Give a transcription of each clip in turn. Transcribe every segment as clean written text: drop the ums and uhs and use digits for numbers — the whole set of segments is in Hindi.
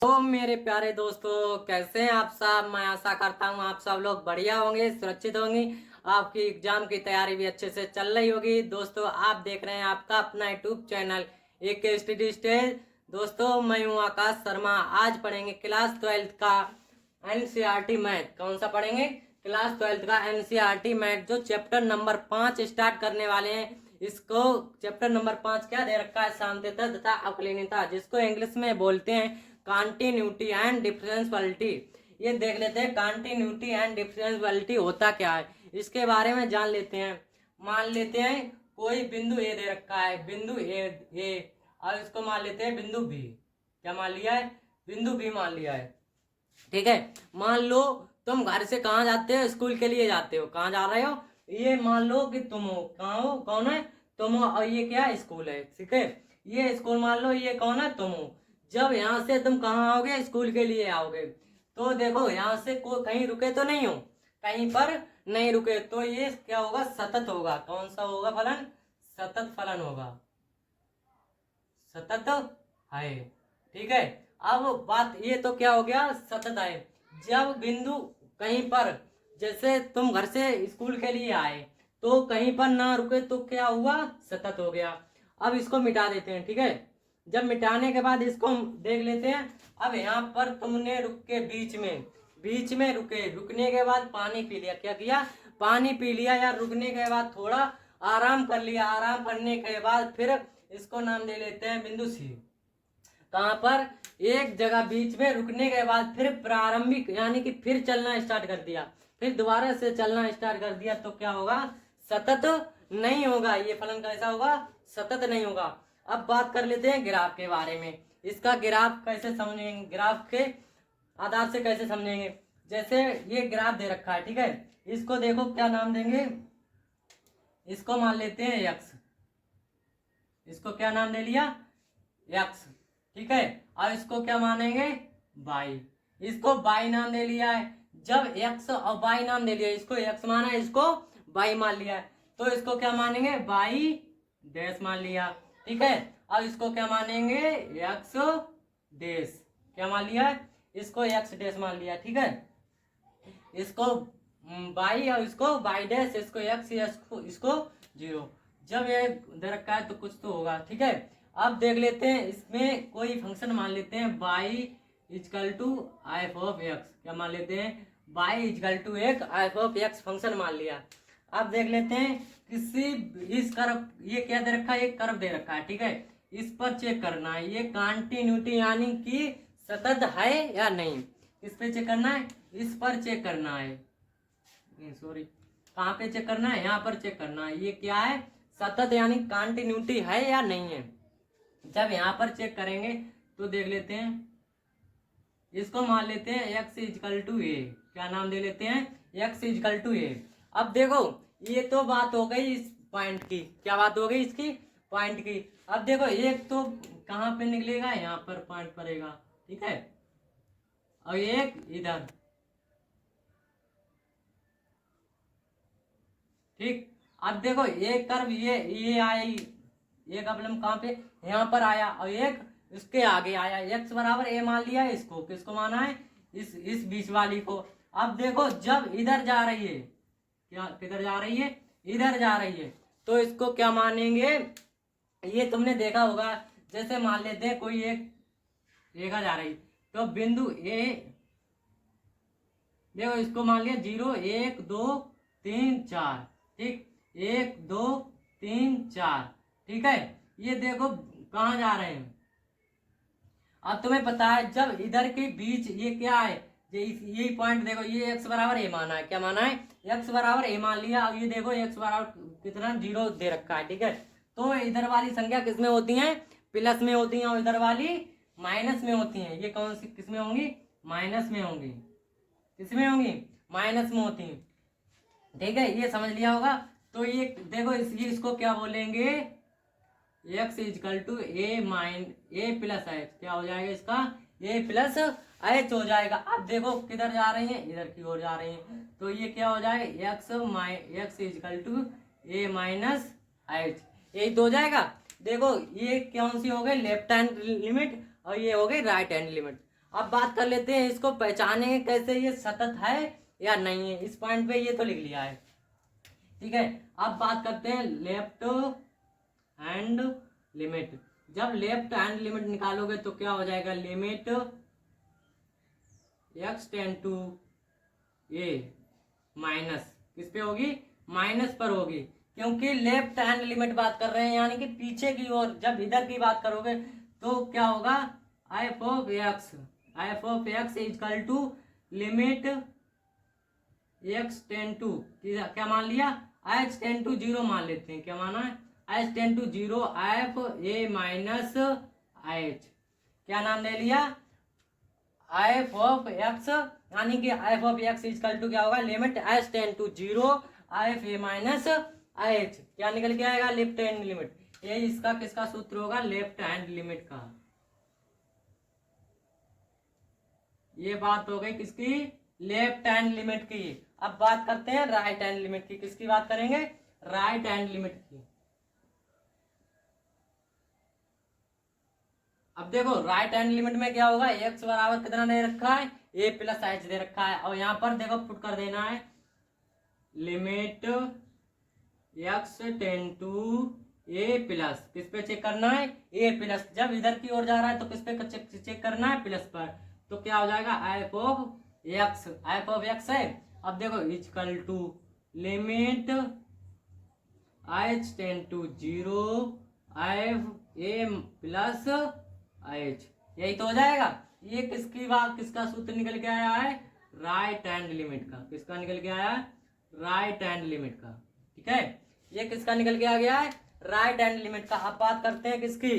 तो मेरे प्यारे दोस्तों, कैसे हैं आप सब। मैं आशा करता हूँ आप सब लोग बढ़िया होंगे, सुरक्षित होंगे। आपकी एग्जाम की तैयारी भी अच्छे से चल रही होगी। दोस्तों, आप देख रहे हैं आपका अपना यूट्यूब चैनल एक स्टडी स्टेज। दोस्तों, मैं हूँ आकाश शर्मा। आज पढ़ेंगे क्लास 12th का एनसीईआरटी मैथ। कौन सा पढ़ेंगे? क्लास 12th का एनसीईआरटी मैथ, जो चैप्टर नंबर 5 स्टार्ट करने वाले हैं। इसको चैप्टर नंबर 5 क्या दे रखा है? सांद्रता तथा अवकलनीयता, जिसको इंग्लिश में बोलते हैं कॉन्टिन्यूटी एंड डिफरेंशियलिटी। ये देख लेते हैं कॉन्टिन्यूटी एंड डिफरेंशियलिटी होता क्या है, इसके बारे में जान लेते हैं। मान लेते हैं कोई बिंदु ए दे रखा है, बिंदु ए और इसको मान लेते हैं बिंदु बी। क्या मान लिया है? बिंदु बी मान लिया है। ठीक है। मान लो तुम घर से कहाँ जाते हो? स्कूल के लिए जाते हो। कहाँ जा रहे हो? ये मान लो कि तुम हो। कहाँ हो? कौन है? तुम हो। और ये क्या है? स्कूल है। ठीक है। ये स्कूल मान लो, ये कौन है? तुम हो। जब यहाँ से तुम कहाँ आओगे? स्कूल के लिए आओगे। तो देखो, यहाँ से को कहीं रुके तो नहीं हो, कहीं पर नहीं रुके, तो ये क्या होगा? सतत होगा। कौन सा होगा फलन? सतत फलन होगा। सतत है। ठीक है। अब बात ये तो क्या हो गया? सतत है। जब बिंदु कहीं पर, जैसे तुम घर से स्कूल के लिए आए तो कहीं पर ना रुके तो क्या हुआ? सतत हो गया। अब इसको मिटा देते हैं। ठीक है। जब मिटाने के बाद इसको हम देख लेते हैं। अब यहाँ पर तुमने रुक के बीच में रुके, रुकने के बाद पानी पी लिया। क्या किया? पानी पी लिया। या रुकने के बाद थोड़ा आराम कर लिया। आराम करने के बाद फिर इसको नाम दे लेते हैं बिंदु सी। कहाँ पर? एक जगह बीच में रुकने के बाद फिर प्रारंभिक, यानी कि फिर चलना स्टार्ट कर दिया, फिर दोबारा से चलना स्टार्ट कर दिया, तो क्या होगा? सतत नहीं होगा। ये फलन कैसा होगा? सतत नहीं होगा। अब बात कर लेते हैं ग्राफ के बारे में। इसका ग्राफ कैसे समझेंगे? ग्राफ के आधार से कैसे समझेंगे? जैसे ये ग्राफ दे रखा है। ठीक है। इसको देखो, क्या नाम देंगे? इसको मान लेते हैं यक्स। इसको क्या नाम दे लिया? यक्स। ठीक है। और इसको क्या मानेंगे? बाई। इसको बाई नाम दे लिया है। जब एक्स और बाई नाम दे लिया, इसको एक्स माना है, इसको बाई मान लिया है, तो इसको क्या मानेंगे? बाई डैश मान लिया। ठीक है। अब इसको क्या मानेंगे? X dash. क्या मान लिया है? इसको एक्स डैश मान लिया। ठीक है। इसको बाई और इसको बाई डैश, इसको एक्स, इसको जीरो। जब ये दे रखा है तो कुछ तो होगा। ठीक है। अब देख लेते हैं, इसमें कोई फंक्शन मान लेते हैं y equal to f of x. क्या मान लेते हैं? बाई इजकल टू एक एफ ऑफ एक्स फंक्शन मान लिया। अब देख लेते हैं किसी इस कर्व, ये क्या दे रखा है? एक कर्व दे रखा है। ठीक है। इस पर चेक करना है ये कॉन्टिन्यूटी यानी कि सतत है या नहीं। इस पे चेक करना है, इस पर चेक करना है। सॉरी, कहाँ पे चेक करना है? यहाँ पर चेक करना है। ये क्या है? सतत यानी कॉन्टिन्यूटी है या नहीं है। जब यहाँ पर चेक करेंगे तो देख लेते हैं, इसको मान लेते हैं एक्स इजकल टू ए। क्या नाम दे लेते हैं? एक्स इजकल टू ए। अब देखो, ये तो बात हो गई इस पॉइंट की। क्या बात हो गई इसकी? पॉइंट की। अब देखो, एक तो कहाँ पे निकलेगा? यहाँ पर पॉइंट पड़ेगा। ठीक है। और एक इधर। ठीक। अब देखो, एक कर्व ये आई, एक प्रॉब्लम कहाँ पे? यहाँ पर आया, और एक इसके आगे आया। एक्स बराबर ए मान लिया है। इसको किसको माना है? इस बीच वाली को। अब देखो, जब इधर जा रही है, क्या किधर जा रही है? इधर जा रही है, तो इसको क्या मानेंगे? ये तुमने देखा होगा, जैसे मान लेते हैं कोई एक रेखा जा रही, तो बिंदु ए, देखो इसको मान लिया 0 1 2 3 4। ठीक। 1 2 3 4। ठीक है। ये देखो कहाँ जा रहे हैं। अब तुम्हें पता है, जब इधर के बीच ये क्या है? ये पॉइंट देखो, ये एक्स बराबर ए माना है। क्या माना है? एक्स बराबर ए मान लिया। अब ये देखो, एक्स बराबर कितना? 0 दे रखा है। ठीक है। तो इधर वाली संख्या किसमें होती है? प्लस में होती है, और इधर वाली माइनस में होती है। ये कौन सी किसमें होंगी? माइनस में होंगी। किसमें होंगी? माइनस में होती है। ठीक है। ये समझ लिया होगा। तो ये देखो, इसको क्या बोलेंगे? X equal to a plus h. क्या हो जाएगा इसका? ए प्लस एच हो जाएगा। अब देखो किधर जा रही है? इधर की ओर जा रही है, तो ये क्या हो जाएगा? X equal to a minus h. यही तो हो जाएगा। देखो, ये कौन सी हो गई? लेफ्ट हैंड लिमिट, और ये हो गई राइट हैंड लिमिट। अब बात कर लेते हैं इसको पहचानेंगे कैसे ये सतत है या नहीं है। इस पॉइंट पे ये तो लिख लिया है, ठीक है। अब बात करते हैं लेफ्ट हैंड लिमिट। जब लेफ्ट हैंड लिमिट निकालोगे तो क्या हो जाएगा, limit x tend to a minus, किस पे होगी, माइनस पर होगी, क्योंकि लेफ्ट हैंड लिमिट बात कर रहे हैं, यानी कि पीछे की ओर। जब इधर की बात करोगे तो क्या होगा, f of x equal to limit x tend to, क्या मान लिया, एच टेन टू जीरो मान लेते हैं। क्या माना है, h ten to zero f a minus h, क्या नाम ले लिया, एफ ऑफ एक्स, यानी कि f of x equal to क्या होगा, limit h ten to zero f a minus h, क्या निकल के आएगा, लेफ्ट हैंड लिमिट। ये इसका किसका सूत्र होगा, लेफ्ट हैंड लिमिट का। ये बात हो गई किसकी, लेफ्ट हैंड लिमिट की। अब बात करते हैं राइट हैंड लिमिट की। किसकी बात करेंगे, राइट हैंड लिमिट की। अब देखो राइट हैंड लिमिट में क्या होगा, एक्स बराबर कितना दे रखा है, ए प्लस एच दे रखा है, और यहाँ पर देखो पुट कर देना है limit x tend to a plus, किस पे चेक करना है, ए प्लस। जब इधर की ओर जा रहा है तो किस पे चेक करना है, प्लस पर। तो क्या हो जाएगा, एफ ऑफ एक्स है। अब देखो equal to limit h ten to zero f a plus h, यही तो हो जाएगा। ये किसकी बात, किसका सूत्र निकल के आया है, राइट हैंड लिमिट का। किसका निकल के आया है, राइट हैंड लिमिट का, ठीक है। ये किसका निकल के आ गया है, राइट हैंड लिमिट का। अब बात करते हैं किसकी,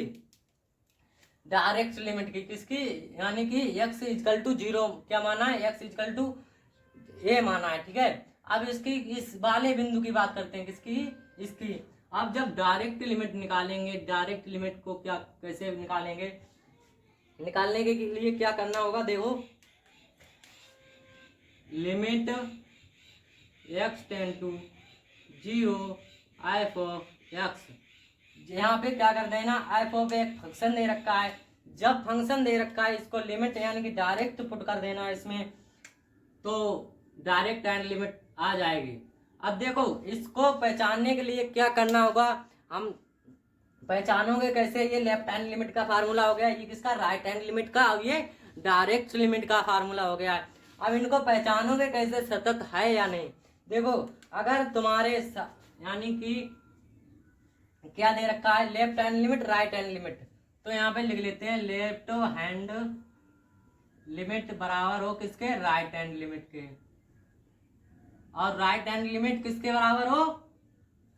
डायरेक्ट लिमिट की। किसकी, यानी कि x इजकल टू जीरो क्या माना है, x इजकल टू ए माना है, ठीक है। अब इसकी इस वाले बिंदु की बात करते हैं, किसकी, इसकी। अब जब डायरेक्ट लिमिट निकालेंगे, डायरेक्ट लिमिट को क्या कैसे निकालेंगे, निकालने के लिए क्या करना होगा, देखो limit x tend to zero f of x, यहाँ पे क्या कर देना, एफ ऑफ एक फंक्शन दे रखा है। जब फंक्शन दे रखा है इसको लिमिट यानी कि डायरेक्ट पुट कर देना है इसमें, तो डायरेक्ट हैंड लिमिट आ जाएगी। अब देखो इसको पहचानने के लिए क्या करना होगा, हम पहचानोगे कैसे, ये लेफ्ट हैंड लिमिट का फार्मूला हो गया, ये किसका, राइट हैंड लिमिट का, और ये डायरेक्ट लिमिट का फार्मूला हो गया है। अब इनको पहचानोगे कैसे, सतत है या नहीं। देखो अगर तुम्हारे यानी कि क्या दे रखा है, left hand limit right hand limit, तो यहाँ पे लिख लेते हैं लेफ्ट हैंड लिमिट बराबर हो किसके, राइट हैंड लिमिट के। और राइट हैंड लिमिट किसके बराबर हो,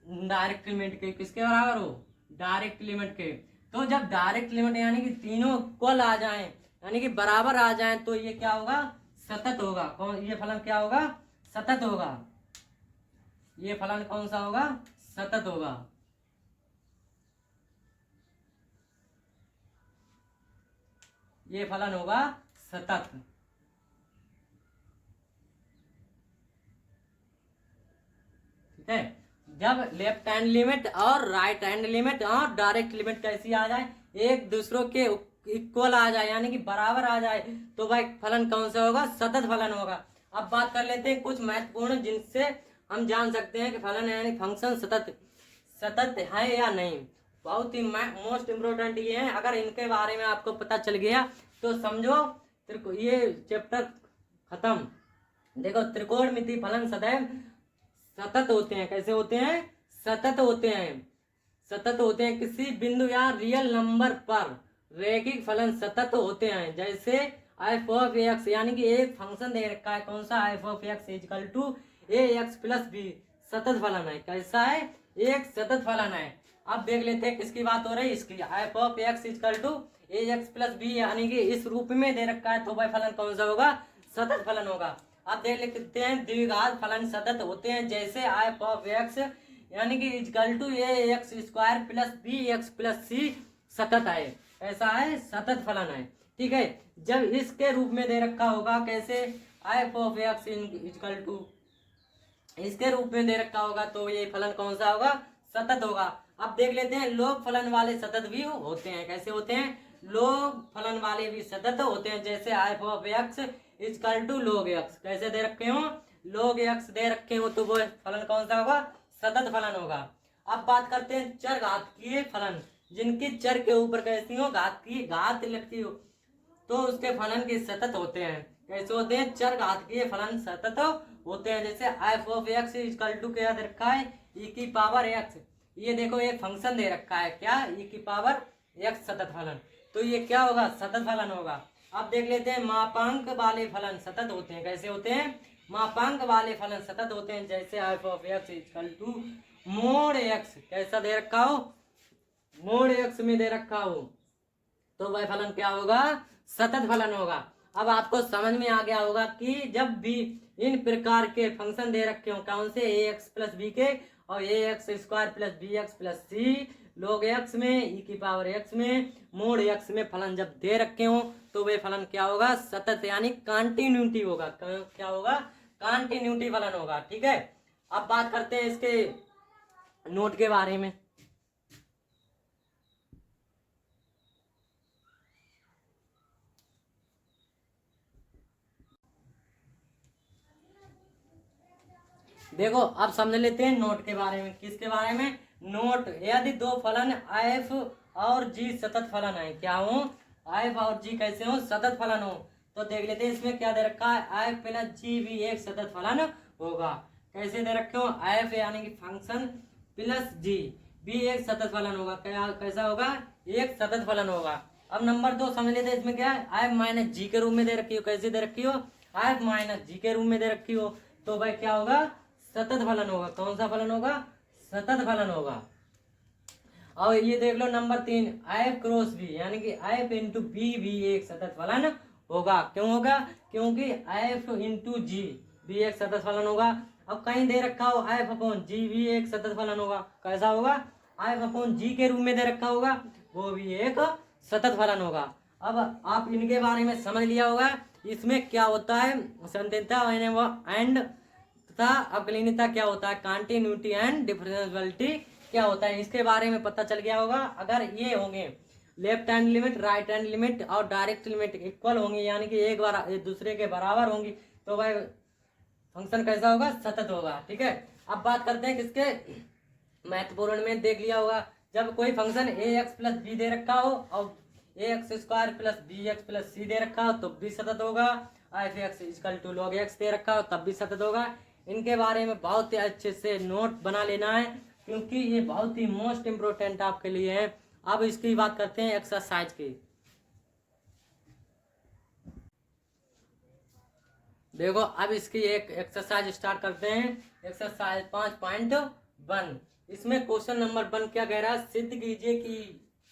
डायरेक्ट लिमिट के। किसके बराबर हो, डायरेक्ट लिमिट के। तो जब डायरेक्ट लिमिट यानी कि तीनों इक्वल आ जाएं, यानी कि बराबर आ जाएं, तो ये क्या होगा, सतत होगा। कौन, ये फलन क्या होगा, सतत होगा। ये फलन कौन सा होगा, सतत होगा। ये फलन होगा सतत, ठीक है। जब लेफ्ट हैंड लिमिट और राइट हैंड लिमिट और डायरेक्ट लिमिट कैसी आ जाए, एक दूसरों के इक्वल आ जाए, यानी कि बराबर आ जाए, तो भाई फलन कौन सा होगा, सतत फलन होगा। अब बात कर लेते हैं कुछ महत्वपूर्ण जिनसे हम जान सकते हैं कि फलन यानी फंक्शन सतत है या नहीं। बहुत ही मोस्ट इम्पोर्टेंट ये है, अगर इनके बारे में आपको पता चल गया तो समझो ये चैप्टर खत्म। देखो त्रिकोणमिति फलन सदैव सतत होते हैं। कैसे होते हैं, सतत होते हैं। सतत होते हैं, किसी बिंदु या रियल नंबर पर रैखिक फलन सतत होते हैं। जैसे एफ ऑफ एक्स, यानी कि एक फंक्शन दे रखा है, कौन सा, f of x equal to A x plus b, सतत फलन है। कैसा है, एक सतत फलन है। अब देख लेते हैं किसकी बात हो रही है, इसकी। F of x equal to A x plus b, यानी कि इस रूप में दे रखा है, तो भाई फलन कौन सा होगा, सतत फलन होगा। अब देख लेते हैं द्विघात फलन सतत होते हैं। जैसे एफ ऑफ एक्स यानी कि equal to A X square plus B X plus C सतत है। ऐसा है, सतत फलन है, ठीक है। जब इसके रूप में दे रखा होगा, कैसे, f of x equal to, इसके रूप में दे रखा होगा, तो ये फलन कौन सा होगा, सतत होगा। अब देख लेते हैं लोग फलन वाले सतत भी होते हैं। कैसे होते हैं, लोग फलन वाले भी सतत होते हैं, जैसे f of x equal to log x. कैसे दे रखे हो, log एक्स दे रखे हो तो वो फलन कौन सा होगा, सतत फलन होगा। अब बात करते हैं चर घातीय फलन, जिनकी चर के ऊपर कैसी हो, घात लगती हो, तो उसके फलन के सतत होते हैं। कैसे होते हैं, चर घातीय फलन सतत होते हैं। जैसे f of x equal to क्या दे रखा है, ई की पावर एक्स। ये देखो एक फंक्शन दे रखा है, क्या, ई की पावर एक्स सतत फलन, तो ये क्या होगा, सतत फलन होगा। अब देख लेते हैं मापांक वाले फलन सतत होते हैं। कैसे होते हैं, मापांक वाले फलन सतत होते हैं। जैसे f of x equal to mod x, कैसा दे रखा हो, मोड एक्स में दे रखा हो, तो वह फलन क्या होगा, सतत फलन होगा। अब आपको समझ में आ गया होगा कि जब भी इन प्रकार के फंक्शन दे रखे हो, कौन से, ए एक्स प्लस बी के और A X square plus B X plus C, log X में, ई की पावर एक्स में, मोड एक्स में फलन जब दे रखे हो तो वे फलन क्या होगा, सतत यानी कंटिन्यूटी होगा। क्या होगा, कंटिन्यूटी फलन होगा। ठीक है, अब बात करते हैं इसके नोट के बारे में। देखो अब समझ लेते हैं नोट के बारे में। किसके बारे में, नोट, यदि दो फलन एफ और जी सतत फलन है, क्या हो, एफ और जी कैसे हो, सतत फलन हो, तो देख लेते हैं इसमें क्या दे रखा है, एफ प्लस जी भी एक सतत फलन होगा। कैसे दे रखे हो, एफ यानी कि फंक्शन प्लस जी भी एक सतत फलन होगा। क्या, कैसा होगा, एक सतत फलन होगा। अब नंबर 2 समझ लेते हैं, इसमें क्या है, एफ माइनस जी के रूप में दे रखी हो। कैसे दे रखी हो, एफ माइनस जी के रूप में दे रखी हो, तो भाई क्या होगा, सतत फलन होगा। कौन सा फलन होगा, सतत फलन होगा। और ये देख लो नंबर 3, एफ क्रॉस बी यानी कि एफ इंटू बी भी एक सतत फलन होगा। क्यों होगा, क्योंकि एफ इंटू जी भी एक सतत फलन होगा। अब कहीं दे रखा हो एफ अपॉन जी भी एक सतत फलन होगा। कैसा होगा, एफ अपॉन जी के रूप में दे रखा होगा, वो भी एक सतत फलन होगा। अब आप इनके बारे में समझ लिया होगा, इसमें क्या होता है, संतुलितता एंड तथा अवकलनीयता क्या होता है, कंटिन्यूटी एंड डिफरेंशियबिलिटी क्या होता है, इसके बारे में पता चल गया होगा। अगर ये होंगे left hand limit, right hand limit और डायरेक्ट लिमिट इक्वल होंगी, यानी कि एक दूसरे के बराबर होंगी, तो वह फंक्शन कैसा होगा, सतत होगा। ठीक है, अब बात करते हैं किसके, महत्वपूर्ण में देख लिया होगा, जब कोई function A x plus B दे रखा हो और A X square plus B X plus C दे रखा हो तो भी सतत होगा, F X equal to log X दे रखा हो तब भी सतत होगा। इनके बारे में बहुत ही अच्छे से नोट बना लेना है, क्योंकि ये बहुत ही मोस्ट इम्पोर्टेंट आपके लिए है। अब इसकी बात करते हैं एक्सरसाइज की। देखो अब इसकी एक एक्सरसाइज स्टार्ट करते हैं। एक्सरसाइज 5.1, इसमें क्वेश्चन नंबर 1 क्या कह रहा है, सिद्ध कीजिए कि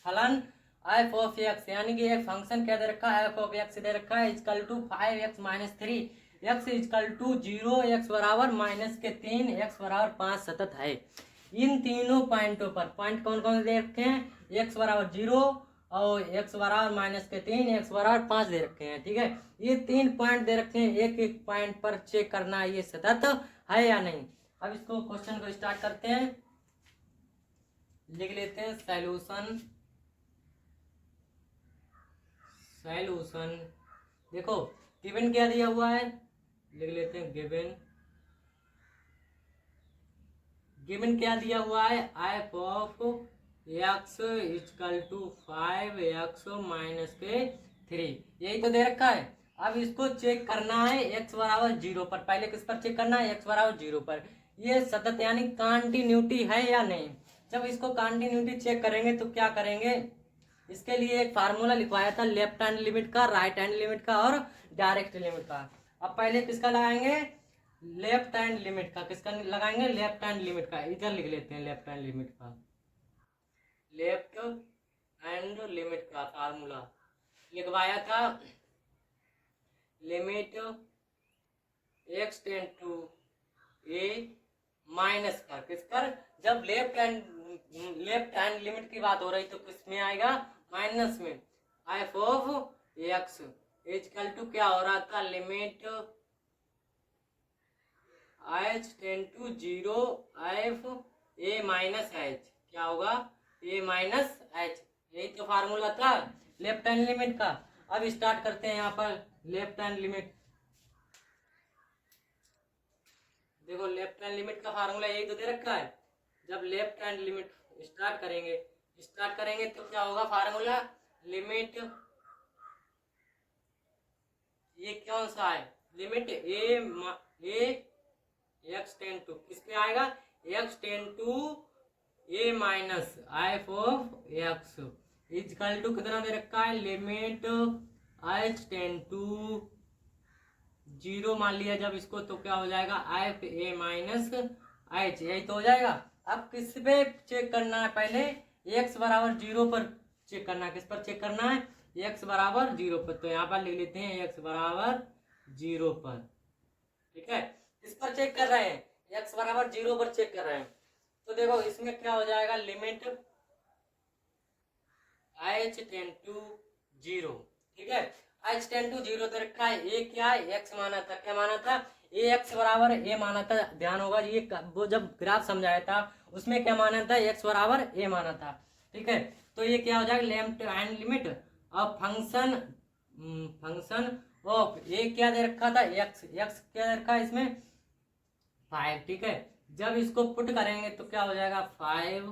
फलन एफ ऑफ एक्स यानी कि एक फंक्शन क्या दे रखा है, एफ ऑफ एक्स दे रखा है equal to 5x minus 3 x equal to 0, x बराबर माइनस के 3, एक्स बराबर 5 सतत है। इन तीनों पॉइंटों पर, पॉइंट कौन कौन दे रखे हैं, एक्स बराबर 0 और एक्स बराबर माइनस के 3, एक्स बराबर 5 दे रखे हैं। ठीक है, ये 3 पॉइंट दे रखे हैं, एक एक पॉइंट पर चेक करना है ये सतत है या नहीं। अब इसको क्वेश्चन को स्टार्ट करते हैं, लिख लेते हैं सॉल्यूशन। देखो गिवन क्या दिया हुआ है, लिख लेते हैं गिवन क्या दिया हुआ है, f of x equal to 5x minus के 3, यही तो दे रखा है। अब इसको चेक करना है एक्स बराबर 0 पर, पहले किस पर चेक करना है, एक्स बराबर 0 पर, ये सतत यानी कंटिन्यूटी है या नहीं। जब इसको कंटिन्यूटी चेक करेंगे तो क्या करेंगे, इसके लिए एक फार्मूला लिखवाया था, लेफ्ट हैंड लिमिट का, राइट हैंड लिमिट का और डायरेक्ट लिमिट का। अब पहले किसका लगाएंगे, लेफ्ट हैंड लिमिट का। किसका लगाएंगे, लेफ्ट हैंड लिमिट का। इधर लिख लेते हैं लेफ्ट हैंड लिमिट का, लेफ्ट हैंड लिमिट का फार्मूला लिखवाया था, limit x tend to a minus का, किस पर, जब लेफ्ट हैंड लिमिट की बात हो रही तो किस में आएगा, माइनस में। F of x equal to क्या हो रहा था, limit h tend to 0 f a minus h, क्या होगा, ए माइनस एच, यही तो फार्मूला था लेफ्ट हैंड लिमिट का। अब स्टार्ट करते हैं यहाँ पर लेफ्ट हैंड लिमिट। देखो लेफ्ट हैंड लिमिट का फार्मूला यही तो दे रखा है। जब लेफ्ट हैंड लिमिट स्टार्ट करेंगे तो क्या होगा फार्मूला, लिमिट, ये कौन सा है, limit a x tend to किस पे आएगा, x tend to a minus f of x equal to कितना दे रखा है, limit h ten to zero मान लिया जब इसको, तो क्या हो जाएगा एफ ए माइनस एच, यही तो हो जाएगा। अब किस पे चेक करना है, पहले एक्स बराबर जीरो पर चेक करना है। किस पर चेक करना है, एक्स बराबर जीरो पर। तो यहाँ पर लिख लेते हैं एक्स बराबर जीरो पर, ठीक है। इस पर चेक कर रहे हैं, एक्स बराबर जीरो पर चेक कर रहे हैं। तो देखो इसमें क्या हो जाएगा, limit h ten to zero, ठीक है। एच टेन टू जीरो दे रखा है, ए क्या है, एक्स माना था, क्या माना था, ए एक्स बराबर ए माना था। ध्यान होगा ये वो जब ग्राफ समझाया था उसमें क्या माना था, एक्स बराबर ए माना था, ठीक है। तो ये क्या हो जाएगा, left hand limit of function of a क्या दे रखा था, एक्स क्या दे रखा है इसमें 5, ठीक है। जब इसको पुट करेंगे तो क्या हो जाएगा 5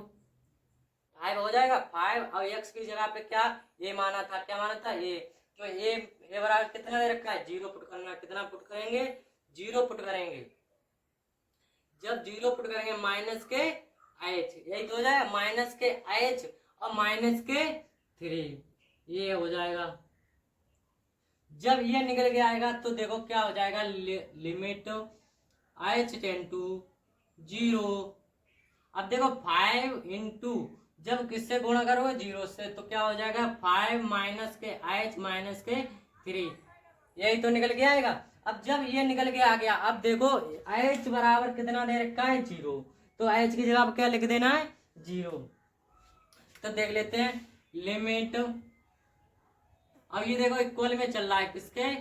हो जाएगा 5, और एक्स की जगह पे क्या ए माना था, क्या माना था ए, तो ए बराबर कितना दे रखा है, जीरो पुट करना। कितना पुट करेंगे, जीरो पुट करेंगे। जब जीरो पुट करेंगे माइनस के एच, यही तो हो जाएगा माइनस के एच और माइनस के 3, ये हो जाएगा। जब ये निकल के आएगा तो देखो क्या हो जाएगा, limit h ten to zero. अब देखो 5 इंटू जब किससे गुणा करोगे, जीरो से, तो क्या हो जाएगा 5 माइनस के एच माइनस के 3, यही तो निकल के आएगा। अब जब ये निकल के आ गया, अब देखो एच बराबर कितना दे रखा है, जीरो, तो एच की जगह पर क्या लिख देना है, जीरो। तो देख लेते हैं लिमिट, अब ये देखो इक्वल में चल रहा है किसके,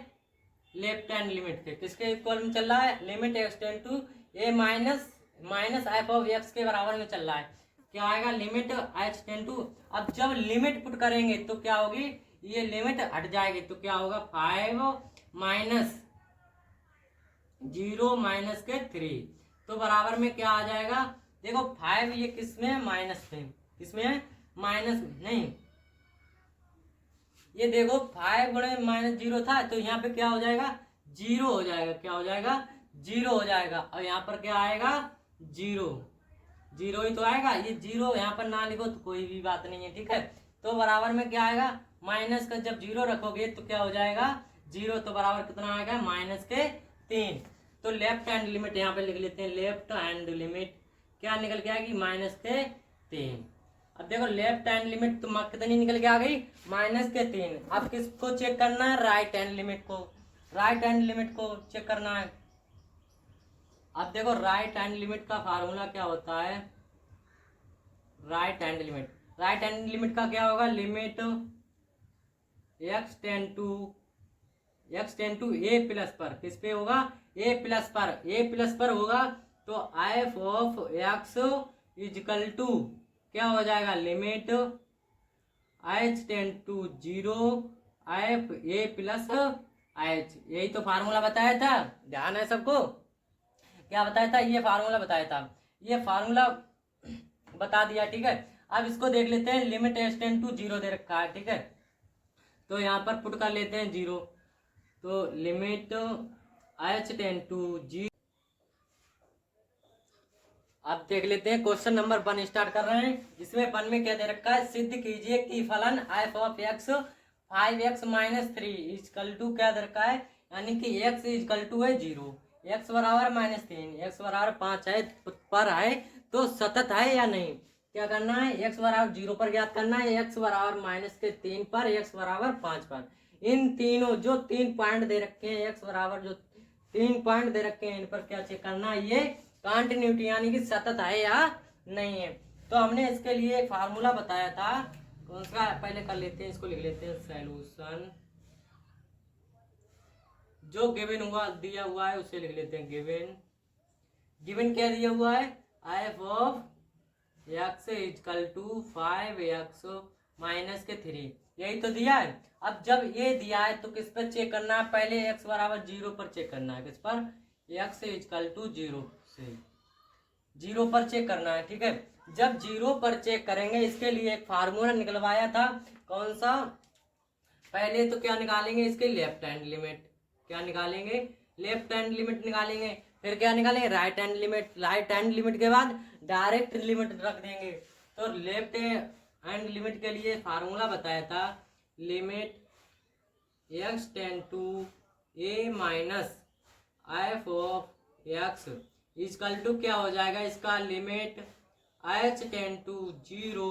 लेफ्ट हैंड लिमिट के, किसके इक्वल में चल रहा है, limit x tend to a minus f of x के बराबर में चल रहा है। क्या आएगा, लिमिट एच टेन टू। अब जब लिमिट पुट करेंगे तो क्या होगी, ये लिमिट हट जाएगी, तो क्या होगा 5 माइनस जीरो माइनस के 3, तो बराबर में क्या आ जाएगा, देखो 5 ये किसमें, माइनस में, किसमें है, माइनस में, नहीं ये देखो 5 गुणे माइनस जीरो था, तो यहाँ पे क्या हो जाएगा, जीरो हो जाएगा, क्या हो जाएगा, जीरो हो जाएगा। और यहाँ पर क्या आएगा, जीरो, जीरो ही तो आएगा। ये जीरो यहाँ पर ना लिखो तो कोई भी बात नहीं है, ठीक है। तो बराबर में क्या आएगा, माइनस का जब जीरो रखोगे तो क्या हो जाएगा, जीरो, तो बराबर कितना आएगा, माइनस के 3। तो लेफ्ट हैंड लिमिट यहाँ पे लिख लेते हैं, लेफ्ट हैंड लिमिट क्या निकल के आएगी, माइनस के 3। अब देखो लेफ्ट हैंड लिमिट तुम कितनी निकल के आ गई, माइनस के 3। अब किसको चेक करना है, राइट हैंड लिमिट को, राइट हैंड लिमिट को चेक करना है। अब देखो राइट हैंड लिमिट का फार्मूला क्या होता है, राइट हैंड लिमिट का क्या होगा, limit x tend to a plus पर, किस पे होगा, ए प्लस पर होगा, तो f of x equal to क्या हो जाएगा, limit h ten to zero f a plus h, यही तो फार्मूला बताया था, ध्यान है सबको, क्या बताया था, ये फार्मूला बताया था, ये फार्मूला बता दिया, ठीक है। अब इसको देख लेते हैं, limit h ten to zero दे रखा है, ठीक है। तो यहाँ पर पुट कर लेते हैं जीरो, तो लिमिट एच टेन टू जी। अब देख लेते हैं क्वेश्चन नंबर 1 स्टार्ट कर रहे हैं। इसमें 1 में क्या दे रखा है, सिद्ध कीजिए कि फलन f of x 5x minus 3 equal to क्या दे रखा है, यानी कि x इजकल टू है 0, x बराबर -3, x बराबर 5 है पर है, तो सतत है या नहीं। क्या करना है, x बराबर 0 पर ज्ञात करना है, x बराबर -3 पर, x बराबर 5 पर। इन तीनों जो 3 पॉइंट दे रखे हैं, x बराबर जो 3 पॉइंट दे रखे हैं, इन पर क्या चेक करना है, ये कंटिन्यूटी यानी कि सतत है या नहीं है। तो हमने इसके लिए एक फार्मूला बताया था, कौन सा, पहले कर लेते हैं, इसको लिख लेते हैं सॉल्यूशन। जो गिवन हुआ दिया हुआ है उसे लिख लेते हैं गिवन क्या दिया हुआ है, f of x equal to 5x minus के 3, यही तो दिया है। अब जब ये दिया है तो किस पर चेक करना है, पहले x बराबर 0 पर चेक करना है। किस पर? x इक्वल टू 0 से 0 पर चेक करना है। ठीक है, जब 0 पर चेक करेंगे इसके लिए एक फार्मूला निकलवाया था। कौन सा? पहले तो क्या निकालेंगे, इसके लेफ्ट हैंड लिमिट। क्या निकालेंगे? लेफ्ट हैंड लिमिट निकालेंगे। फिर क्या निकालेंगे? Right hand limit. Right hand limit के बाद डायरेक्ट लिमिट रख देंगे। तो लेफ्ट हैंड लिमिट के लिए फार्मूला बताया था, limit x tend to a minus f of x equal to क्या हो जाएगा, इसका limit h tend to 0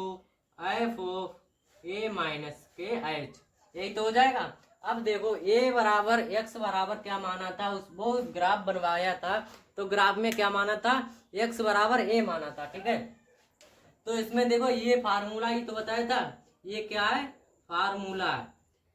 f of a minus के h। यही तो हो जाएगा। अब देखो a बराबर x बराबर क्या माना था, उस वो ग्राफ बनवाया था तो ग्राफ में क्या माना था, x बराबर a माना था। ठीक है, तो इसमें देखो ये फार्मूला ही तो बताया था। ये क्या है? फार्मूला।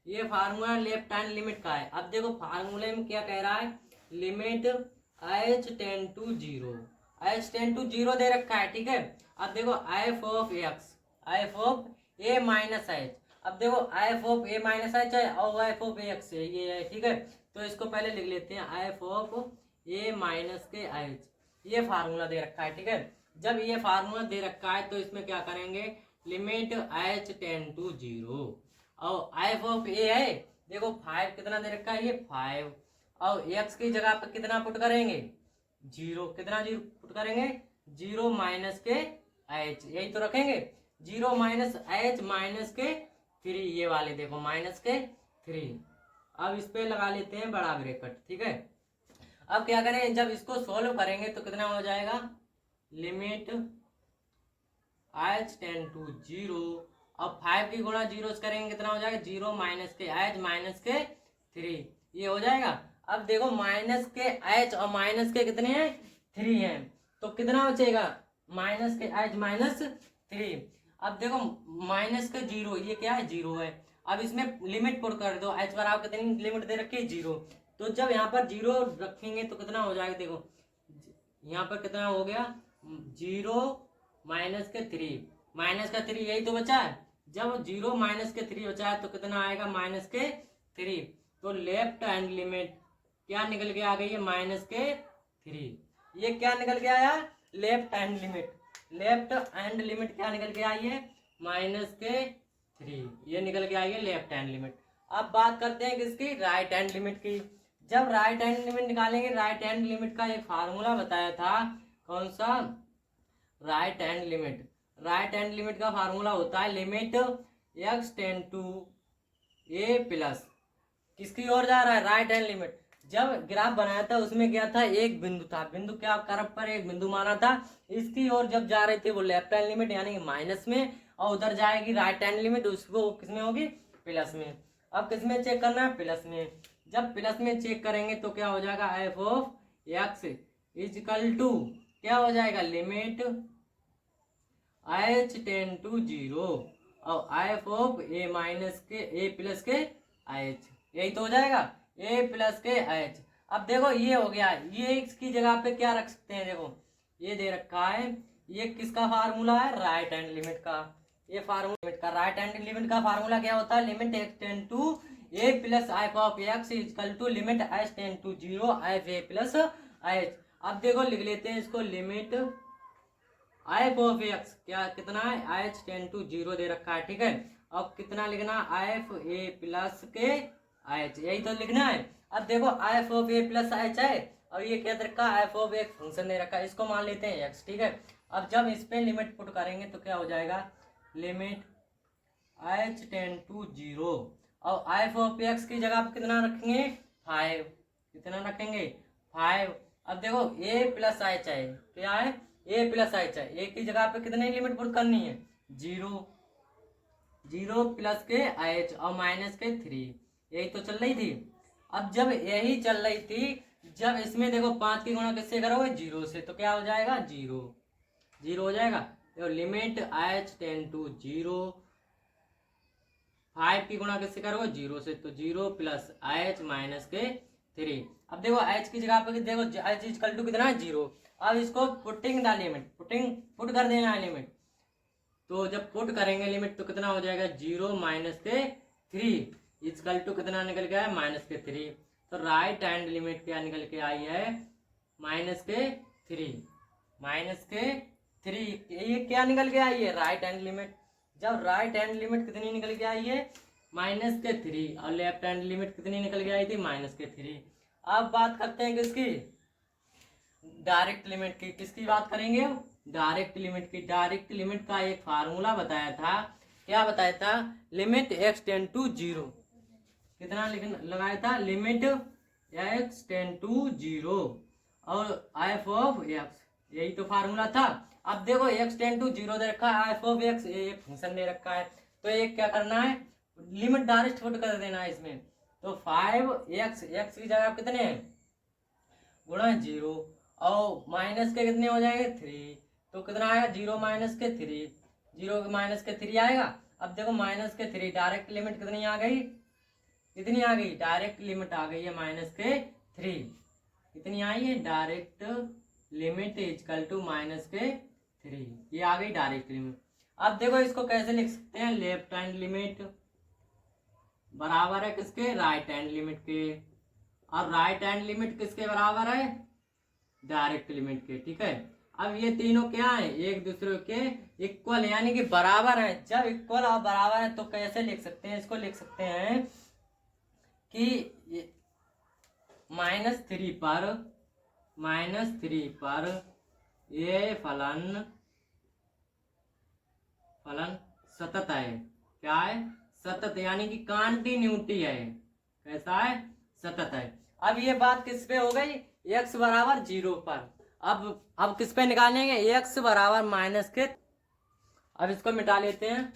ये फार्मूला लेफ्ट हैंड लिमिट का है। अब देखो फार्मूले में क्या कह रहा है, limit h tend to 0, h tend to 0 दे रखा है। ठीक है, अब देखो f of x, f of a minus h। अब देखो f of a minus h है और f ऑफ x है, ये है। ठीक है, तो इसको पहले लिख लेते हैं, f ऑफ a माइनस के h। ये फार्मूला दे रखा है। ठीक है, जब ये फार्मूला दे रखा है तो इसमें क्या करेंगे, लिमिट h टेन टू 0 और f ऑफ a है, देखो 5 कितना दे रखा है, ये 5 और x की जगह पर कितना पुट करेंगे, 0। कितना 0 पुट करेंगे, 0 माइनस के h, यही तो रखेंगे। 0 माइनस h माइनस के 3, ये वाले देखो माइनस के 3। अब इस पे लगा लेते हैं बड़ा ब्रैकेट। ठीक है, अब क्या करें, जब इसको सोल्व करेंगे तो कितना हो जाएगा, लिमिट h टेन टू 0 अब 5 की गुणा 0 से करेंगे कितना हो जाएगा, 0 माइनस के h माइनस के 3, ये हो जाएगा। अब देखो माइनस के h और माइनस के कितने हैं, 3 हैं, तो कितना बचेगा, माइनस के h माइनस 3। अब देखो माइनस के 0, ये क्या है, 0 है। अब इसमें लिमिट पुट कर दो, h बराबर कितनी लिमिट दे रखी है, 0। तो जब यहाँ पर 0 रखेंगे तो कितना हो जाएगा, देखो यहाँ पर कितना हो गया, 0 माइनस के 3, माइनस का 3, यही तो बचा है। जब 0 माइनस के 3 बचा है तो कितना आएगा, माइनस के 3। तो लेफ्ट हैंड लिमिट क्या निकल के आ गई है, माइनस के 3। ये क्या निकल के आया, left hand limit. Left hand limit क्या निकल के आई है, माइनस के 3, ये निकल के आई है लेफ्ट हैंड लिमिट। अब बात करते हैं किसकी, राइट हैंड लिमिट की। जब राइट हैंड लिमिट निकालेंगे, राइट हैंड लिमिट का एक फार्मूला बताया था, कौन सा, right hand limit. Right hand limit का फार्मूला होता है, limit x tend to a plus, किसकी ओर जा रहा है, राइट हैंड लिमिट। जब ग्राफ बनाया था उसमें क्या था, एक बिंदु था, बिंदु क्या कर्व पर एक बिंदु माना था, इसकी ओर जब जा रहे थे वो लेफ्ट हैंड लिमिट यानी कि माइनस में, और उधर जाएगी राइट हैंड लिमिट, उसको किसमें होगी, प्लस में। अब किसमें चेक करना है, प्लस में। जब प्लस में चेक करेंगे तो क्या हो जाएगा, f of x equal to क्या हो जाएगा, लिमिट h टेन टू 0 और f ऑफ a माइनस के a प्लस के h, यही तो हो जाएगा, a प्लस के h। अब देखो ये हो गया, ये इसकी जगह पे क्या रख सकते हैं, देखो ये दे रखा है, ये किसका फार्मूला है, राइट हैंड लिमिट का। ये फार्मूला लिमिट का, राइट हैंड लिमिट का फार्मूला क्या होता है, limit x tend to a plus f of x equal to limit h tend to 0 f a plus h। अब देखो लिख लेते हैं इसको, लिमिट f ऑफ x क्या कितना है, h टेन टू 0 दे रखा है। ठीक है, अब कितना लिखना, f a प्लस के h, यही तो लिखना है। अब देखो f of a plus h है और ये क्या दे रखा है, f ऑफ एक फंक्शन दे रखा है, इसको मान लेते हैं x। ठीक है, अब जब इस पे लिमिट पुट करेंगे तो क्या हो जाएगा, लिमिट h टेन टू 0 और f ऑफ x की जगह पे कितना रखेंगे, 5। कितना रखेंगे, 5। अब देखो a प्लस h है, क्या है, a प्लस h है, a की जगह पे कितने लिमिट पुट करनी है, 0, 0 प्लस के h और माइनस के 3, यही तो चल रही थी। अब जब यही चल रही थी, जब इसमें देखो 5 की गुणा किससे करोगे, 0 से, तो क्या हो जाएगा, 0, 0 हो जाएगा। तो लिमिट h टेन टू 0, 5 की गुणा किससे करोगे, 0 से, तो 0 प्लस h माइनस के 3। अब देखो h की जगह पर देखो h इक्वल टू कितना है, 0। अब इसको पुटिंग द लिमिट, पुट कर देना है लिमिट। तो जब पुट करेंगे लिमिट तो कितना हो जाएगा, 0 माइनस के 3 इजकल टू कितना निकल के आया माइनस के 3। तो राइट हैंड लिमिट क्या निकल के आई है माइनस के 3। माइनस के 3 ये क्या निकल के आई है राइट हैंड लिमिट। जब राइट हैंड लिमिट कितनी निकल के आई है माइनस के 3 और लेफ्ट हैंड लिमिट कितनी निकल के आई थी माइनस के 3। अब बात करते हैं किसकी डायरेक्ट लिमिट की। किसकी बात करेंगे डायरेक्ट लिमिट की। डायरेक्ट लिमिट का एक फार्मूला बताया था। क्या बताया था लिमिट x टेंड टू 0 कितना लगाया था लिमिट x टेंड टू 0 और f ऑफ x यही तो फार्मूला था। अब देखो x टेंड टू 0 दे रखा है f ऑफ x ये फंक्शन दे रखा है तो एक क्या करना है लिमिट डायरेक्ट पुट कर देना है इसमें। तो 5x x की जगह कितने हैं गुणा 0 और माइनस के कितने हो जाएंगे 3 तो कितना आएगा 0 माइनस के 3 0 माइनस के 3 आएगा। अब देखो माइनस के 3 डायरेक्ट लिमिट कितनी आ गई कितनी आ गई डायरेक्ट लिमिट आ गई है माइनस के 3 कितनी आई है direct limit equal to minus के 3 ये आ गई डायरेक्ट लिमिट। अब देखो इसको कैसे लिख सकते हैं लेफ्ट हैंड लिमिट बराबर है किसके राइट हैंड लिमिट के और राइट हैंड लिमिट किसके बराबर है डायरेक्ट लिमिट के। ठीक है अब ये तीनों क्या है एक दूसरे के इक्वल यानी कि बराबर है। जब इक्वल और बराबर है तो कैसे लिख सकते हैं इसको लिख सकते हैं कि -3 पर ये फलन सतत है। क्या है सतत यानी कि कंटिन्यूटी है। कैसा है सतत है। अब ये बात किस पे हो गई x बराबर 0 पर। अब किस पे निकालेंगे x बराबर माइनस के। अब इसको मिटा लेते हैं।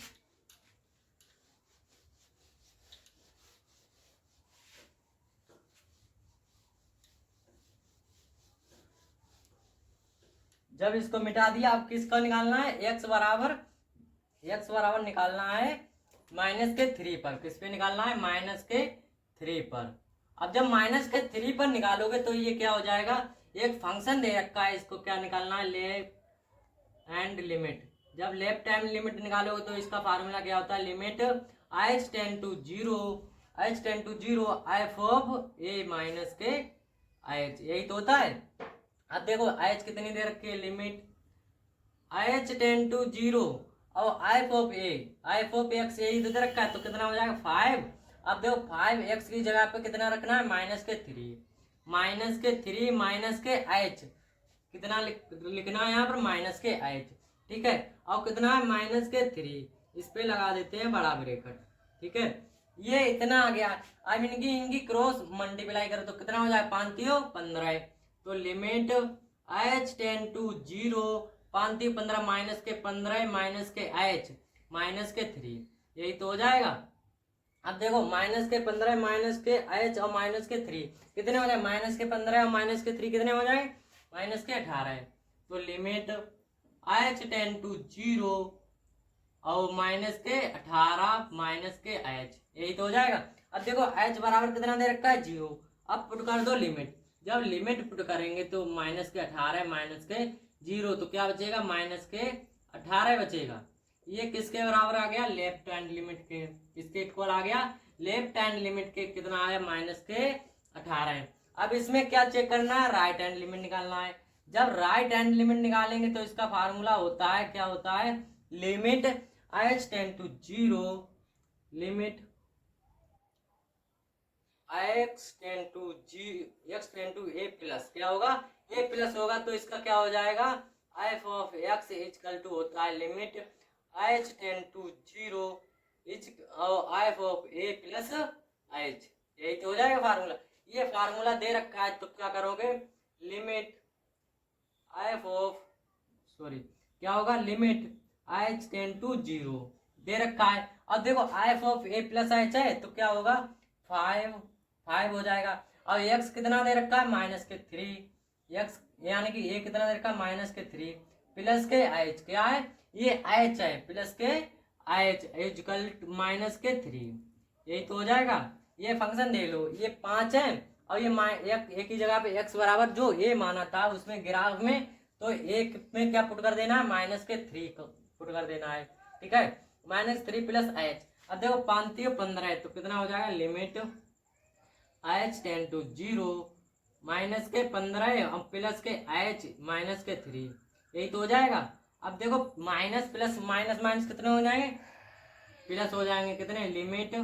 जब इसको मिटा दिया अब किसका निकालना है x बराबर निकालना है माइनस के 3 पर। किस पे निकालना है माइनस के 3 पर। अब जब माइनस के 3 पर निकालोगे तो ये क्या हो जाएगा एक फंक्शन दे रखा है इसको क्या निकालना है लेफ्ट हैंड लिमिट। जब लेफ्ट हैंड लिमिट निकालोगे तो इसका फार्मूला क्या होता है limit h tend to 0 f of a minus के h यही तो होता है। अब देखो h कितनी दे रखी है लिमिट h टेंड टू 0 और f ऑफ x यही तो दे रखा है तो कितना हो जाएगा 5। अब देखो 5x की जगह पे कितना रखना है माइनस के 3 माइनस के h कितना लिखना है यहाँ पर माइनस के h। ठीक है और कितना है माइनस के 3 इस पे लगा देते हैं बड़ा ब्रैकेट। ठीक है ये इतना आ गया। अब इनकी क्रॉस मल्टीप्लाई करो तो कितना हो जाए 5×15 तो limit h tend to 0 5×15 minus के 15 माइनस के h माइनस के 3 यही तो हो जाएगा। अब देखो माइनस के 15 माइनस के h और माइनस के 3 कितने हो जाए माइनस के 15 और माइनस के 3 कितने हो जाए माइनस के 18 तो लिमिट h टेंड टू 0 और माइनस के 18 माइनस के h यही तो हो जाएगा। अब देखो h बराबर कितना दे रखा है 0। अब पुट कर दो लिमिट। जब लिमिट पुट करेंगे तो माइनस के 18 माइनस के 0 तो क्या बचेगा माइनस के 18 बचेगा। ये किसके बराबर आ गया लेफ्ट हैंड लिमिट के किसके इक्वल आ गया लेफ्ट हैंड लिमिट के कितना आया माइनस के 18। अब इसमें क्या चेक करना है राइट हैंड लिमिट निकालना है। जब राइट हैंड लिमिट निकालेंगे तो इसका फार्मूला होता है क्या होता है limit h tend to 0 limit x tend to a plus क्या होगा a प्लस होगा तो इसका क्या हो जाएगा f of x equal to होता है limit h tend to 0 f of a plus h यही तो हो जाएगा फार्मूला। ये फार्मूला दे रखा है तो क्या करोगे लिमिट f ऑफ क्या होगा लिमिट h टेंड टू 0 दे रखा है। अब देखो f of a plus h है तो क्या होगा 5 हो जाएगा। और x कितना दे रखा है माइनस के 3 x यानी कि a कितना दे रखा है माइनस के 3 प्लस के h क्या है ये h है प्लस के h इक्वल माइनस के 3 यही तो हो जाएगा। ये फंक्शन दे लो ये 5 है और ये एक ही जगह पे x बराबर जो a माना था उसमें ग्राफ में तो एक में क्या पुट कर देना है माइनस के 3 पुट कर देना है। ठीक है -3 प्लस h। अब देखो 5 15 है तो कितना हो जाएगा, limit h tend to 0 minus के 15 और प्लस के h माइनस के 3, यही तो हो जाएगा। अब देखो माइनस प्लस माइनस माइनस कितने हो जाएंगे, प्लस हो जाएंगे, कितने, लिमिट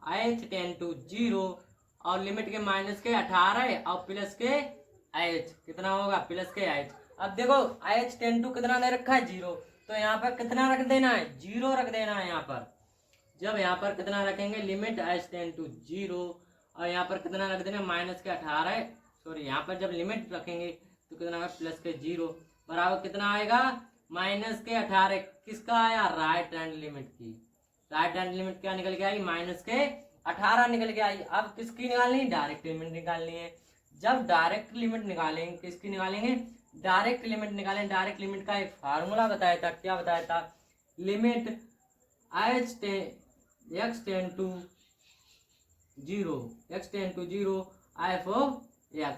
h टेन टू 0 और लिमिट के माइनस के 18 और प्लस के h कितना होगा, प्लस के h। अब देखो h टेन टू कितना दे रखा है, 0, तो यहाँ पर कितना रख देना है, 0 रख देना है यहाँ पर। जब यहाँ पर कितना रखेंगे, लिमिट h टेन टू 0 और यहाँ पर कितना रख देना, माइनस के 18, सॉरी यहाँ पर जब लिमिट रखेंगे तो कितना होगा, प्लस के 0 बराबर कितना आएगा, माइनस के 18। किसका आया, राइट हैंड लिमिट की। राइट हैंड लिमिट क्या निकल के आई, माइनस के 18 निकल के आई। अब किसकी निकालनी है, डायरेक्ट लिमिट निकालनी है। जब डायरेक्ट लिमिट निकालेंगे, किसकी निकालेंगे, डायरेक्ट लिमिट निकालेंगे। डायरेक्ट लिमिट का एक फार्मूला बताया था, क्या बताया था, limit x tend to 0 f of x।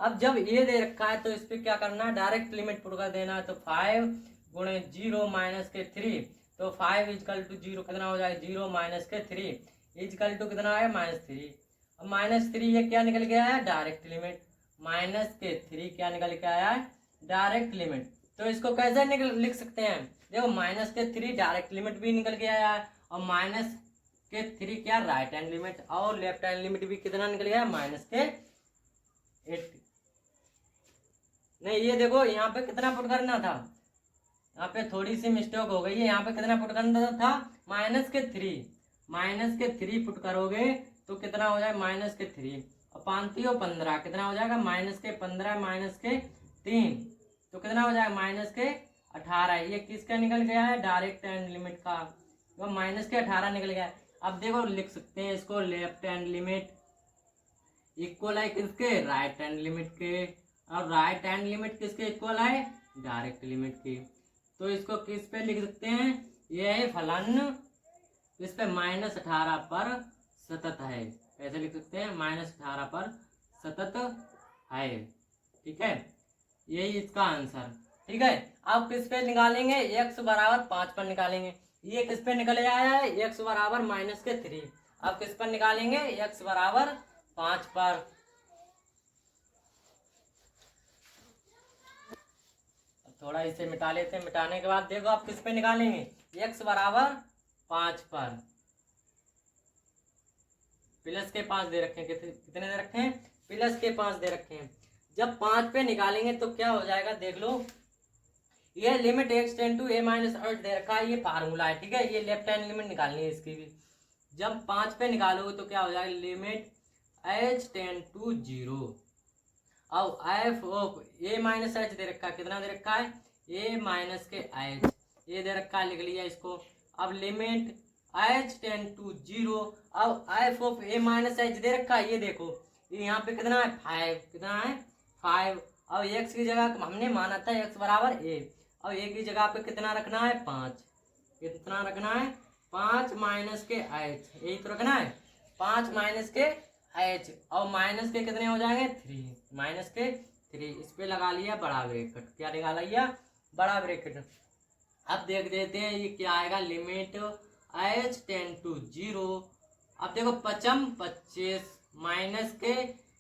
अब जब ये दे रखा है तो इस पर क्या करना है, डायरेक्ट लिमिट पुट कर देना है। तो 5 गुणे 0 माइनस के 3, तो 5 इजकल टू 0 कितना हो जाएगा, 0 माइनस के 3 इजकल टू कितना आया, -3। अब -3 ये क्या निकल के आया, डायरेक्ट लिमिट। माइनस के 3 क्या निकल के आया है, डायरेक्ट लिमिट। तो इसको कैसे लिख सकते हैं, देखो माइनस के 3 डायरेक्ट लिमिट भी निकल के आया है और माइनस के 3 क्या, राइट हैंड लिमिट, और लेफ्ट हैंड लिमिट भी कितना निकल गया, माइनस के 8। नहीं ये देखो यहाँ पे कितना पुट करना था, यहाँ पे थोड़ी सी मिस्टेक हो गई है। यहाँ पे कितना पुट करना था, -3 पुट करोगे तो कितना हो जाए, -3 और 5 और 15 कितना हो जाएगा, -15 माइनस के 3 तो कितना हो जाएगा, -18। ये किसका निकल गया है, डायरेक्ट हैंड लिमिट का, तो -18 निकल गया है। अब देखो लिख सकते हैं इसको, लेफ्ट हैंड लिमिट इक्वल है किसके, राइट हैंड लिमिट के, और राइट हैंड लिमिट किसके इक्वल है, डायरेक्ट लिमिट की। तो इसको किस पे लिख सकते हैं, ये है फलन, इस पे -18 पर सतत है, ऐसे लिख सकते हैं, -18 पर सतत है। ठीक है, यही इसका आंसर। ठीक है, अब किस पे निकालेंगे, x बराबर 5 पर निकालेंगे। ये किस पे निकल आया है, x बराबर -3। अब किस पर निकालेंगे, x बराबर 5 पर। थोड़ा इसे मिटा लेते हैं, मिटाने के बाद देखो आप किस पे निकालेंगे, x बराबर 5 पर। प्लस के 5 दे रखे हैं, कितने दे रखे हैं, प्लस के 5 दे रखे हैं। जब 5 पे निकालेंगे तो क्या हो जाएगा, देख लो, ये limit x tend to a minus 8 दे रखा है, ये फार्मूला है। ठीक है, ये लेफ्ट हैंड लिमिट निकालनी है इसकी भी। जब 5 पे निकालोगे तो क्या हो जाएगा, लिमिट h टेन टू 0 और f of a minus h दे रखा है, कितना दे रखा है, a माइनस के h, ये दे रखा है, लिख लिया इसको। अब लिमिट h टेन टू 0 अब f of a minus h दे रखा है, ये देखो, ये यहाँ पे कितना है, 5, कितना है, 5। अब x की जगह हमने माना था x बराबर a, अब a की जगह पे कितना रखना है, 5, कितना रखना है, 5 माइनस के h, यही तो रखना है, 5 माइनस के h, और माइनस के कितने हो जाएंगे, 3, माइनस के 3, इस पे लगा लिया बड़ा ब्रैकेट, क्या निकाला लिया, बड़ा ब्रैकेट। अब देख देते हैं ये क्या आएगा, लिमिट h टेन टू 0। अब देखो 5 25 माइनस के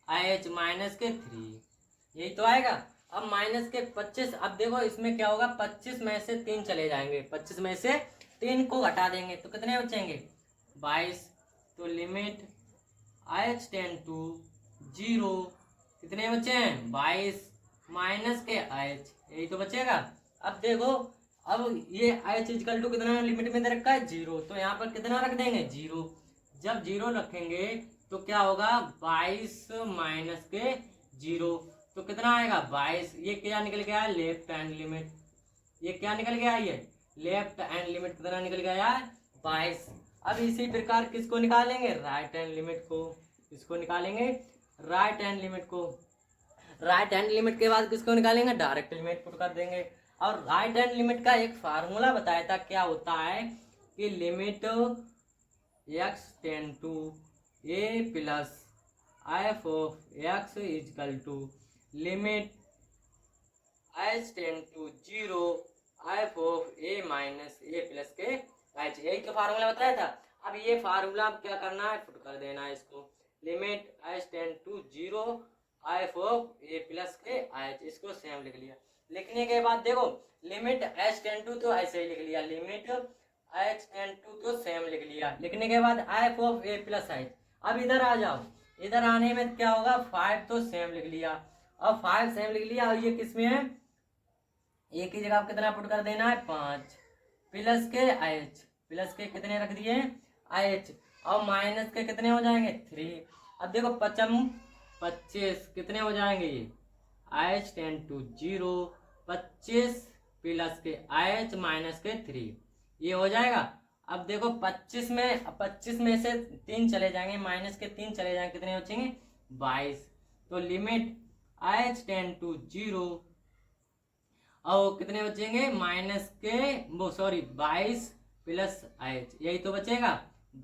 h माइनस के 3, यही तो आएगा। अब माइनस के 25, अब देखो इसमें क्या होगा, 25 में से 3 चले जाएंगे, 25 में से 3 को घटा देंगे तो कितने बचेंगे, 22। तो लिमिट h टेन टू 0 कितने बचे हैं, 22 माइनस के h, यही तो बचेगा। अब देखो, अब ये h इजकल टू कितना लिमिट में दे रखा है, 0, तो यहाँ पर कितना रख देंगे, 0। जब 0 रखेंगे तो क्या होगा, 22 माइनस के 0 तो कितना आएगा, 22। ये क्या निकल गया है, लेफ्ट हैंड लिमिट, ये क्या निकल गया, ये लेफ्ट हैंड लिमिट कितना निकल गया है, 22। अब इसी प्रकार किसको निकालेंगे, राइट हैंड लिमिट को, इसको निकालेंगे राइट हैंड लिमिट को। राइट हैंड लिमिट के बाद किसको निकालेंगे, डायरेक्ट लिमिट पुट कर देंगे। और राइट हैंड लिमिट का एक फार्मूला बताया था, क्या होता है कि limit x tend to a plus f of x equal to limit h tend to 0 f of a minus a plus के h, यही तो फार्मूला बताया था। अब ये फार्मूला क्या करना है, पुट कर देना है इसको, limit h tend to 0 f of a plus के h, इसको सेम लिख लिया। लिखने के बाद देखो लिमिट h टेंड टू तो ऐसे ही लिख लिया, लिमिट h टेंड टू तो सेम लिख लिया। लिखने के बाद f of a plus h। अब इधर आ जाओ, इधर आने में क्या होगा, 5 तो सेम लिख लिया। अब 5 सेम लिख लिया, और ये किसमें है, एक ही जगह कितना पुट कर देना है, 5 प्लस के h, प्लस के कितने रख दिए h, और माइनस के कितने हो जाएंगे 3। अब देखो 25 कितने हो जाएंगे, ये h टेंड टू 0 25 प्लस के h माइनस के 3, ये हो जाएगा। अब देखो 25 में से 3 चले जाएंगे, माइनस के 3 चले जाएंगे, कितने बचेंगे 22। तो लिमिट h टेंड टू 0 और कितने बचेंगे माइनस के 22 प्लस h, यही तो बचेगा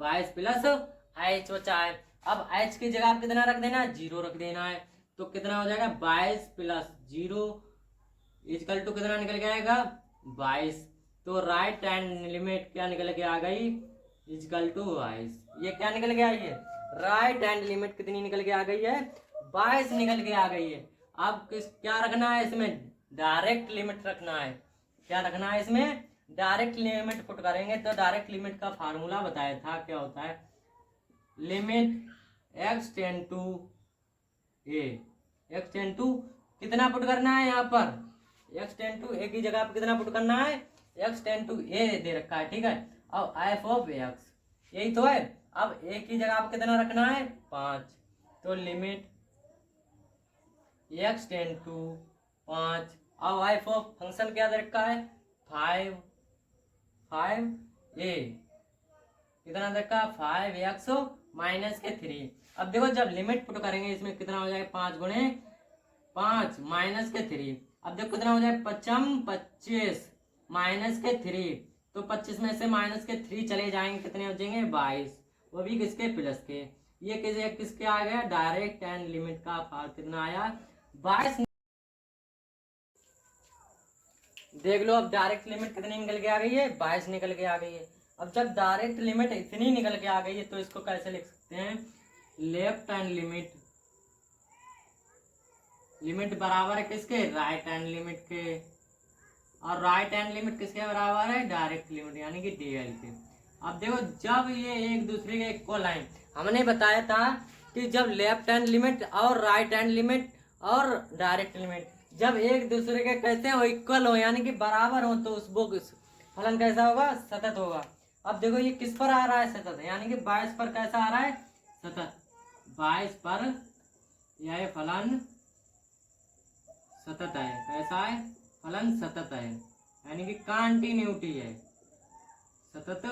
22 प्लस h बचा है। अब h की जगह कितना रख देना है, 0 रख देना है। तो कितना हो जाएगा 22 प्लस 0 इक्वल टू कितना निकल के आएगा 22। तो राइट हैंड लिमिट क्या निकल के आ गई, इक्वल टू 22। ये क्या निकल के आई है, राइट हैंड लिमिट कितनी निकल के आ गई है, 22 निकल के आ गई है। अब क्या रखना है इसमें, डायरेक्ट लिमिट रखना है। क्या रखना है इसमें, डायरेक्ट लिमिट पुट करेंगे। तो डायरेक्ट लिमिट का फार्मूला बताया था, क्या होता है, limit x tend to a, x tend to कितना पुट करना है, यहाँ पर x टेंड टू a की जगह पर कितना पुट करना है, x टेंड टू a दे रखा है, ठीक है। अब f ऑफ x, यही तो है। अब a की जगह पर कितना रखना है 5, तो लिमिट x टेंड टू 5। अब f ऑफ फंक्शन क्या दे रखा है 5a, कितना दे रखा है 5x माइनस के 3। अब देखो जब लिमिट पुट करेंगे इसमें कितना हो जाएगा 5 गुणे 5 माइनस के 3। अब देखो कितना हो जाएगा 25 माइनस के 3, तो 25 में से माइनस के 3 चले जाएंगे, कितने हो जाएंगे 22, वो भी किसके प्लस के। ये किसके आ गया, डायरेक्ट एंड लिमिट का फार कितना आया 22। देख लो अब डायरेक्ट लिमिट कितनी निकल के आ गई है, 22 निकल के आ गई है। अब जब डायरेक्ट लिमिट इतनी निकल के आ गई है तो इसको कैसे लिख सकते हैं, लेफ्ट हैंड लिमिट बराबर है किसके, राइट हैंड लिमिट के। और राइट हैंड लिमिट किसके बराबर है, डायरेक्ट लिमिट यानी कि डीएल के। अब देखो जब ये एक दूसरे के इक्वल आए, हमने बताया था कि जब लेफ्ट हैंड लिमिट और राइट हैंड लिमिट और डायरेक्ट लिमिट जब एक दूसरे के कैसे हो, इक्वल हो यानी कि बराबर हो, तो उस फलन कैसा होगा, सतत होगा। अब देखो ये किस पर आ रहा है, सतत, यानी कि 22 पर कैसा आ रहा है, सतत। 22 पर यह फलन सतत है, कैसा है, फलन सतत है, यानी कि कंटिन्यूटी है, सतत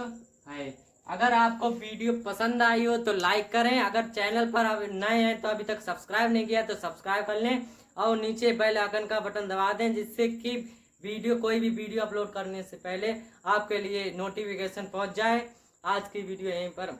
है। अगर आपको वीडियो पसंद आई हो तो लाइक करें, अगर चैनल पर अब नए हैं तो अभी तक सब्सक्राइब नहीं किया तो सब्सक्राइब कर लें, और नीचे बेल आइकन का बटन दबा दें, जिससे कि कोई भी वीडियो अपलोड करने से पहले आपके लिए नोटिफिकेशन पहुंच जाए। आज की वीडियो यहीं पर